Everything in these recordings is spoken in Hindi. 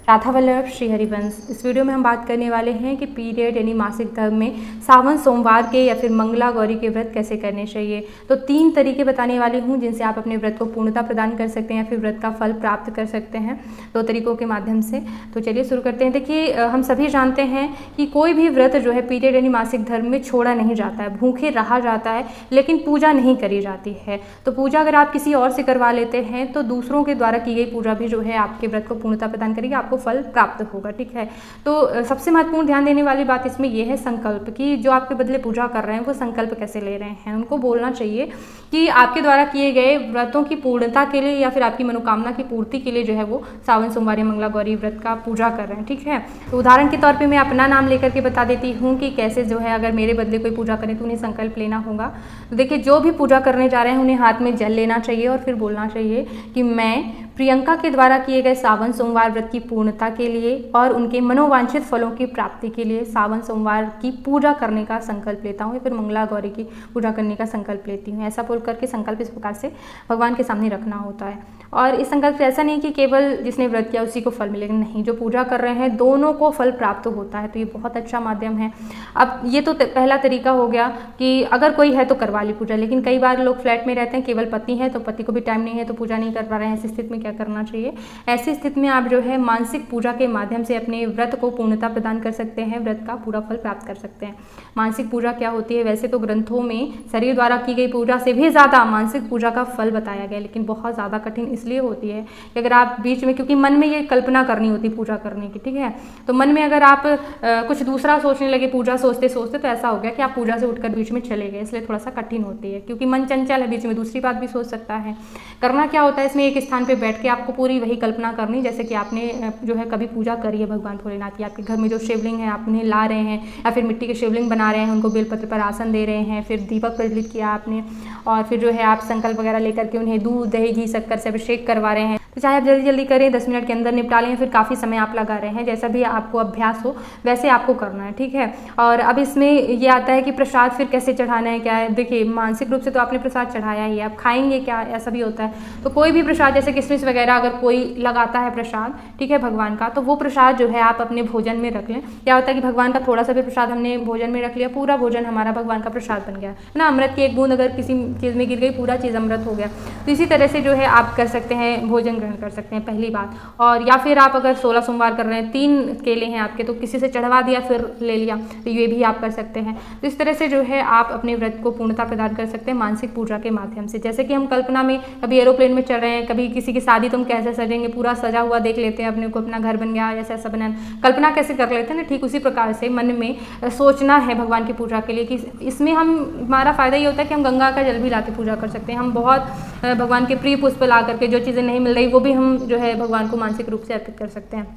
राधा वल्लभ श्री हरिवंश। इस वीडियो में हम बात करने वाले हैं कि पीरियड यानी मासिक धर्म में सावन सोमवार के या फिर मंगला गौरी के व्रत कैसे करने चाहिए। तो 3 तरीके बताने वाली हूँ जिनसे आप अपने व्रत को पूर्णता प्रदान कर सकते हैं या फिर व्रत का फल प्राप्त कर सकते हैं 2 तरीकों के माध्यम से। तो चलिए शुरू करते हैं। देखिए, हम सभी जानते हैं कि कोई भी व्रत जो है पीरियड यानी मासिक धर्म में छोड़ा नहीं जाता है, भूखे रहा जाता है, लेकिन पूजा नहीं करी जाती है। तो पूजा अगर आप किसी और से करवा लेते हैं तो दूसरों के द्वारा की गई पूजा भी जो है आपके व्रत को पूर्णता प्रदान करेगी, आपको फल प्राप्त होगा। ठीक है, तो सबसे महत्वपूर्ण ध्यान देने वाली बात इसमें यह है संकल्प कि जो आपके बदले पूजा कर रहे हैं वो संकल्प कैसे ले रहे हैं। उनको बोलना चाहिए कि आपके द्वारा किए गए व्रतों की पूर्णता के लिए या फिर आपकी मनोकामना की पूर्ति के लिए जो है वो सावन सोमवार मंगला गौरी व्रत का पूजा कर रहे हैं। ठीक है, तो उदाहरण के तौर पे मैं अपना नाम लेकर के बता देती हूँ कि कैसे जो है अगर मेरे बदले कोई पूजा करें तो उन्हें संकल्प लेना होगा। तो देखिए, जो भी पूजा करने जा रहे हैं उन्हें हाथ में जल लेना चाहिए और फिर बोलना चाहिए कि मैं प्रियंका के द्वारा किए गए सावन सोमवार व्रत की पूर्णता के लिए और उनके मनोवांछित फलों की प्राप्ति के लिए सावन सोमवार की पूजा करने का संकल्प लेता हूँ या फिर मंगला गौरी की पूजा करने का संकल्प लेती हूँ। ऐसा बोल करके संकल्प इस प्रकार से भगवान के सामने रखना होता है। और इस संकल्प से ऐसा नहीं कि केवल जिसने व्रत किया उसी को फल मिलेगा, नहीं, जो पूजा कर रहे हैं दोनों को फल प्राप्त होता है। तो ये बहुत अच्छा माध्यम है। अब ये तो पहला तरीका हो गया कि अगर कोई है तो करवा ली पूजा, लेकिन कई बार लोग फ्लैट में रहते हैं, केवल पति है तो पति को भी टाइम नहीं है तो पूजा नहीं कर पा रहे हैं। ऐसी स्थिति में क्या करना चाहिए? ऐसी स्थिति में आप जो है मानसिक पूजा के माध्यम से अपने व्रत को पूर्णता प्रदान कर सकते हैं, व्रत का पूरा फल प्राप्त कर सकते हैं। मानसिक पूजा क्या होती है? वैसे तो ग्रंथों में शरीर द्वारा की गई पूजा से भी ज़्यादा मानसिक पूजा का फल बताया गया, लेकिन बहुत ज़्यादा कठिन इसलिए होती है कि अगर आप बीच में, क्योंकि मन में ये कल्पना करनी होती पूजा करने की, ठीक है, तो मन में अगर आप कुछ दूसरा सोचने लगे पूजा सोचते सोचते तो ऐसा हो गया कि आप पूजा से उठकर बीच में चले गए, इसलिए थोड़ा सा कठिन होती है क्योंकि मन चंचल है, बीच में दूसरी बात भी सोच सकता है। करना क्या होता है इसमें, एक स्थान पर बैठ के आपको पूरी वही कल्पना करनी जैसे कि आपने जो है कभी पूजा करी है भगवान भोलेनाथ की। आपके घर में जो शिवलिंग है आप उन्हें ला रहे हैं या फिर मिट्टी के शिवलिंग बना रहे हैं, उनको बेलपत्र पर आसन दे रहे हैं, फिर दीपक प्रज्वलित किया आपने और फिर जो है आप संकल्प वगैरह लेकर के उन्हें दूध दही घी शक्कर से अभिषेक करवा रहे हैं। तो चाहे आप जल्दी जल्दी करें, 10 मिनट के अंदर निपटा लें, फिर काफ़ी समय आप लगा रहे हैं, जैसा भी आपको अभ्यास हो वैसे आपको करना है। ठीक है, और अब इसमें ये आता है कि प्रसाद फिर कैसे चढ़ाना है, क्या है। देखिए, मानसिक रूप से तो आपने प्रसाद चढ़ाया ही है, आप खाएंगे क्या, ऐसा भी होता है। तो कोई भी प्रसाद जैसे किशमिश वगैरह अगर कोई लगाता है प्रसाद, ठीक है, भगवान का, तो वो प्रसाद जो है आप अपने भोजन में रख लें। क्या होता है कि भगवान का थोड़ा सा भी प्रसाद हमने भोजन में रख लिया, पूरा भोजन हमारा भगवान का प्रसाद बन गया है ना। अमृत की एक बूंद अगर किसी चीज़ में गिर गई, पूरा चीज़ अमृत हो गया। तो इसी तरह से जो है आप कर सकते हैं, भोजन ग्रहण कर सकते हैं, पहली बात। और या फिर आप अगर 16 सोमवार कर रहे हैं, 3 केले हैं आपके, तो किसी से चढ़वा दिया फिर ले लिया, तो ये भी आप कर सकते हैं। तो इस तरह से जो है आप अपने व्रत को पूर्णता प्रदान कर सकते हैं मानसिक पूजा के माध्यम से। जैसे कि हम कल्पना में कभी एरोप्लेन में चढ़ रहे हैं, कभी किसी की शादी तो हम कैसे सजेंगे, पूरा सजा हुआ देख लेते हैं अपने को, अपना घर बन गया ऐसा ऐसा बना, कल्पना कैसे कर लेते हैं ना, ठीक उसी प्रकार से मन में सोचना है भगवान की पूजा के लिए कि इसमें हमारा फायदा ये होता है कि हम गंगा का जल भी लाके पूजा कर सकते हैं। हम बहुत भगवान के प्रिय पुष्प ला करके जो चीज़ें नहीं मिल रही वो भी हम जो है भगवान को मानसिक रूप से अर्पित कर सकते हैं।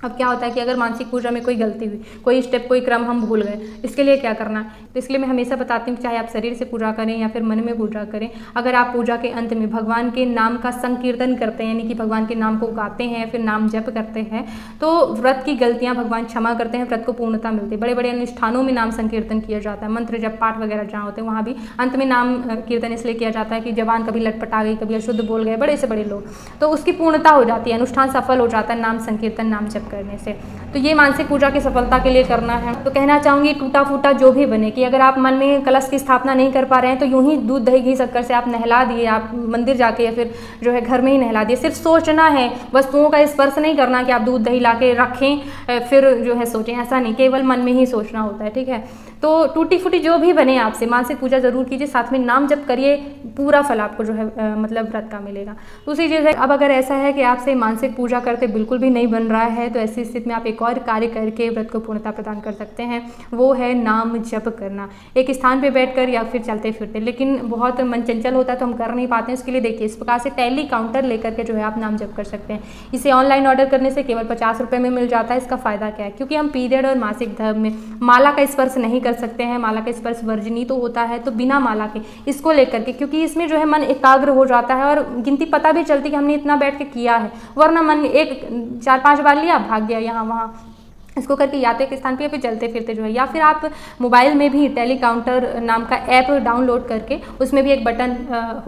अब क्या होता है कि अगर मानसिक पूजा में कोई गलती हुई, कोई स्टेप कोई क्रम हम भूल गए, इसके लिए क्या करना है। तो इसके लिए मैं हमेशा बताती हूँ चाहे आप शरीर से पूजा करें या फिर मन में पूजा करें, अगर आप पूजा के अंत में भगवान के नाम का संकीर्तन करते हैं, यानी कि भगवान के नाम को गाते हैं, फिर नाम जप करते हैं, तो व्रत की गलतियाँ भगवान क्षमा करते हैं, व्रत को पूर्णता मिलती है। बड़े बड़े अनुष्ठानों में नाम संकीर्तन किया जाता है, मंत्र जप पाठ वगैरह जहाँ होते हैं वहाँ भी अंत में नाम कीर्तन इसलिए किया जाता है कि जबान कभी लटपटा गई, कभी अशुद्ध बोल गए बड़े से बड़े लोग, तो उसकी पूर्णता हो जाती है, अनुष्ठान सफल हो जाता है नाम संकीर्तन नाम जप करने से। तो ये मानसिक पूजा की सफलता के लिए करना है। तो कहना चाहूँगी टूटा फूटा जो भी बने, कि अगर आप मन में कलश की स्थापना नहीं कर पा रहे हैं तो यूं ही दूध दही घी शक्कर से आप नहला दिए, आप मंदिर जाके या फिर जो है घर में ही नहला दिए। सिर्फ सोचना है, वस्तुओं का स्पर्श नहीं करना कि आप दूध दही ला के रखें फिर जो है सोचें, ऐसा नहीं, केवल मन में ही सोचना होता है। ठीक है, तो टूटी फूटी जो भी बने आपसे मानसिक पूजा जरूर कीजिए, साथ में नाम जप करिए, पूरा फल आपको जो है मतलब व्रत का मिलेगा। दूसरी चीज़ है, अब अगर ऐसा है कि आपसे मानसिक पूजा करते बिल्कुल भी नहीं बन रहा है, तो ऐसी स्थिति में आप एक और कार्य करके व्रत को पूर्णता प्रदान कर सकते हैं, वो है नाम जप करना। एक स्थान पे बैठकर या फिर चलते फिरते, लेकिन बहुत मन चंचल होता है तो हम कर नहीं पाते हैं, इसके लिए देखिए इस प्रकार से टैली काउंटर लेकर के जो है आप नाम जप कर सकते हैं। इसे ऑनलाइन ऑर्डर करने से केवल 50 रुपये में मिल जाता है। इसका फायदा क्या है, क्योंकि हम पीरियड और मासिक धर्म में माला का स्पर्श नहीं कर सकते हैं, माला का स्पर्श वर्जनीय तो होता है, तो बिना माला के इसको लेकर के, क्योंकि इसमें जो है मन एकाग्र हो जाता है और गिनती पता भी चलती कि हमने इतना बैठ के किया है, वरना मन एक 4-5 बार लिया भाग गया यहाँ वहाँ, इसको करके या तो एक स्थान पे या फिर चलते फिरते जो है, या फिर आप मोबाइल में भी टेली काउंटर नाम का ऐप डाउनलोड करके उसमें भी एक बटन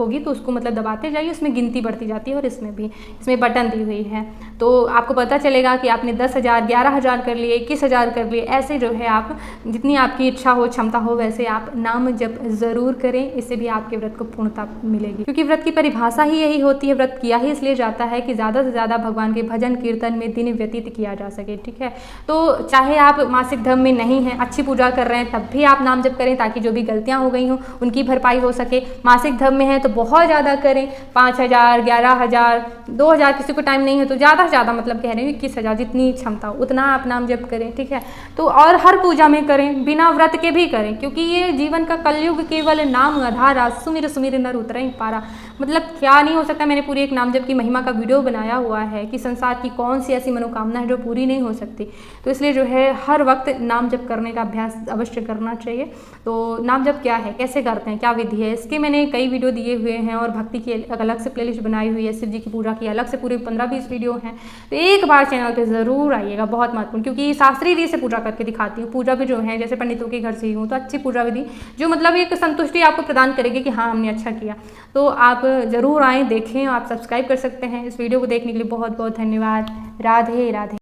होगी तो उसको मतलब दबाते जाइए, उसमें गिनती बढ़ती जाती है और इसमें बटन दी हुई है। तो आपको पता चलेगा कि आपने 10,000, 11,000 कर लिए, 21,000 कर लिए। ऐसे जो है आप जितनी आपकी इच्छा हो, क्षमता हो, वैसे आप नाम जप ज़रूर करें। इससे भी आपके व्रत को पूर्णता मिलेगी, क्योंकि व्रत की परिभाषा ही यही होती है। व्रत किया ही इसलिए जाता है कि ज़्यादा से ज़्यादा भगवान के भजन कीर्तन में दिन व्यतीत किया जा सके। ठीक है, तो चाहे आप मासिक धर्म में नहीं हैं, अच्छी पूजा कर रहे हैं, तब भी आप नाम जप करें, ताकि जो भी गलतियाँ हो गई हों उनकी भरपाई हो सके। मासिक धर्म में है तो बहुत ज़्यादा करें, 5,000, 11,000, 2,000, किसी को टाइम नहीं है तो ज़्यादा से ज़्यादा, मतलब कह रहे हैं 21,000, जितनी क्षमता हो उतना आप नाम जप करें। ठीक है, तो और हर पूजा में करें, बिना व्रत के भी करें, क्योंकि ये जीवन का कलयुग केवल नाम आधारा, सुमिर सुमिर नर उतरहि पारा। मतलब क्या नहीं हो सकता। मैंने पूरी एक नाम जप की महिमा का वीडियो बनाया हुआ है कि संसार की कौन सी ऐसी मनोकामना है जो पूरी नहीं हो सकती। तो इसलिए जो है हर वक्त नाम जप करने का अभ्यास अवश्य करना चाहिए। तो नाम जप क्या है, कैसे करते हैं, क्या विधि है, इसके मैंने कई वीडियो दिए हुए हैं, और भक्ति की अलग से प्लेलिस्ट बनाई हुई है, शिव जी की पूजा की अलग से पूरे 15-20 वीडियो हैं। तो एक बार चैनल पे ज़रूर आइएगा, बहुत महत्वपूर्ण, क्योंकि शास्त्रीय रीति से पूजा करके दिखाती हूँ। पूजा भी जो है जैसे पंडितों के घर से ही हूँ, तो अच्छी पूजा विधि जो मतलब एक संतुष्टि आपको प्रदान करेगी कि हाँ हमने अच्छा किया। तो आप ज़रूर आएँ, देखें। आप सब्सक्राइब कर सकते हैं। इस वीडियो को देखने के लिए बहुत बहुत धन्यवाद। राधे राधे।